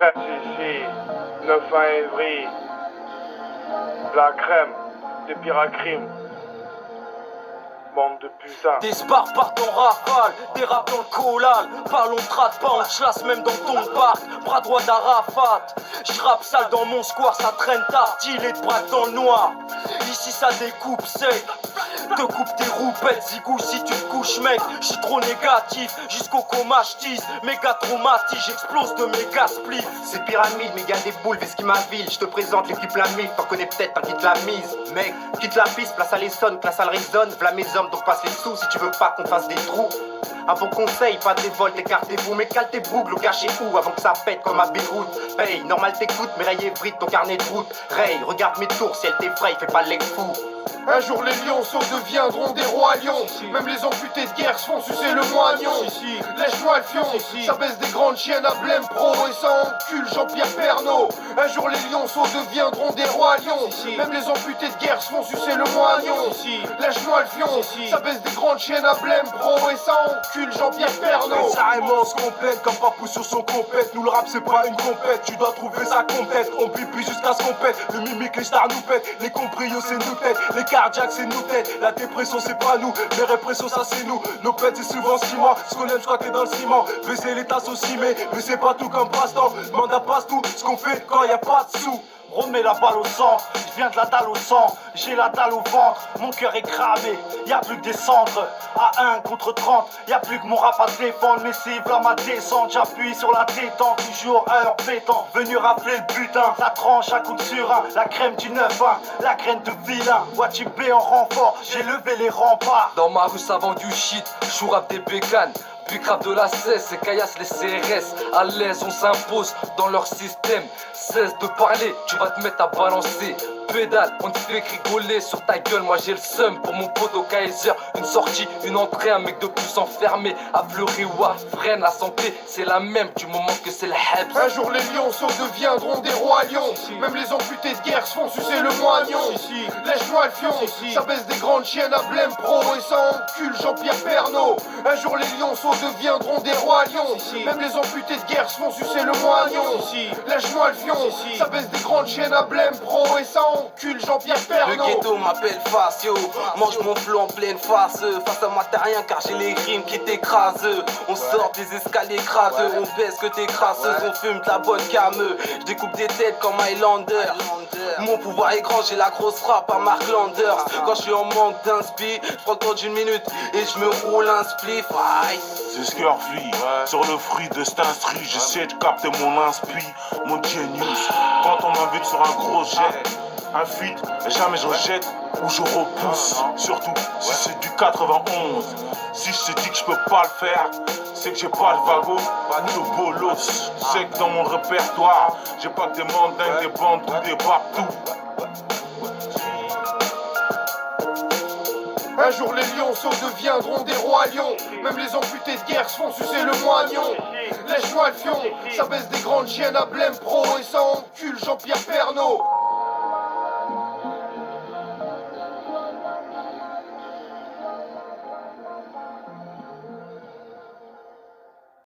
ici, 9 à Évry, la crème, des piracrimes, bande de putains. Des spars partent en rafale, des rap dans le collal. Parlons trad, pas en chasse même dans ton parc. Bras droit d'Arafat, j'rappe sale dans mon square. Ça traîne tard, et de braque dans le noir. Ici ça découpe sec, te coupe tes roupettes. Zigou si tu te couches mec, j'suis trop négatif. Jusqu'au coma j'tise, méga traumatique. J'explose de méga spliff. C'est pyramide, méga des boules, ce qui m'avile. Je te présente l'équipe la mille, t'en connais peut-être, t'en quitte la mise. Mec, quitte la piste, place à l'essonne, que la salle résonne. V'là mes hommes, donc passe les sous si tu veux pas qu'on fasse des trous. Un bon conseil, pas de révolte, écartez-vous. Mais cale tes boucles, cachez où avant que ça pète comme à Beyrouth. Paye, normal t'écoutes, mais rayez bride ton carnet de route. Ray, regarde mes tours, si elle t'effraie, fais pas le fou. Un jour les lionceaux deviendront des rois lions. Même les amputés de guerre se font sucer le moignon. Lèche-moi le fion, ça baisse des grandes chiennes à blême pro et ça encule Jean-Pierre Pernaut. Un jour les lionceaux deviendront des rois lions. Même les amputés de guerre se font sucer le moignon. Lèche-moi le fion, ça baisse des grandes chiennes à blême pro et ça encule Jean-Pierre Pernaut. Carrément on se complète comme Papou sur son compète. Nous le rap c'est pas une compète, tu dois trouver sa complète. On pipi jusqu'à ce qu'on pète, le mimique les stars nous pètent. Les comprios c'est nous tête, les cardiaques c'est nous tête. La dépression c'est pas nous, les répressions ça c'est nous. Nos pètes c'est souvent ciment, ce qu'on aime je crois que t'es dans le ciment. Baisser les tasses au cimé, mais c'est pas tout comme passe-temps. Demande à passe tout, ce qu'on fait quand y a pas de sous. Remets la balle au sang, je viens de la dalle au sang, j'ai la dalle au ventre, mon cœur est cramé, y'a plus que des cendres, à 1 contre 30, y'a plus que mon rap à défendre, mes cibles à ma descente, j'appuie sur la détente, toujours heure pétant, venu rappeler le butin, ça tranche à coup de surin, la crème du 9-1, la graine de vilain, Watibé en renfort, j'ai levé les remparts. Dans ma rue ça vend du shit, j'suis rap des bécanes. Puis grave de la cesse et caillasse les CRS. À l'aise on s'impose dans leur système. Cesse de parler, tu vas te mettre à balancer. Pédale, on te fait rigoler sur ta gueule. Moi j'ai le seum pour mon pote au Kaiser. Une sortie, une entrée, un mec de plus enfermé. À fleurir ou à freine, la santé c'est la même du moment que c'est le hebs. Un jour les lionceaux deviendront des rois lions. Même les amputés de guerre se font sucer le moignon. Lèche-moi le fion, ça baisse des grandes chiennes à blême pro et ça encule Jean-Pierre Pernaut. Un jour les lionceaux deviendront des rois lions. Même les amputés de guerre se font sucer le moignon. Lèche-moi le fion, ça baisse des grandes chiennes à blême pro et ça encule Jean-Pierre Le Pernaut. ghetto m'appelle Facio, mange mon flot en pleine face. Face à moi t'as rien car j'ai les rimes qui t'écrasent. On sort des escaliers craseux, on baisse que t'es crasseuse, on fume de la bonne cameux. Je découpe des têtes comme Highlander. Mon pouvoir est grand, j'ai la grosse frappe à Mark Landers. Quand je suis en manque d'inspi, je prends le temps d'une minute et je me roule un spliff. Aïe. C'est Scarfly, sur le fruit de cet instru, j'essaie de capter mon inspi, mon genius. Quand on m'invite sur un gros jet, un feat, jamais je rejette ou je repousse. Surtout si c'est du 91. Si je te dis que je peux pas le faire, c'est que j'ai pas de vago, pas de bolos. C'est que dans mon répertoire, j'ai pas que des mandingues, des bandes ou des partout. Un jour les lionceaux deviendront des rois lions. Même les amputés de guerre se font sucer le moignon. Lèche-moi le fion, ça baisse des grandes chiennes à blême pro et ça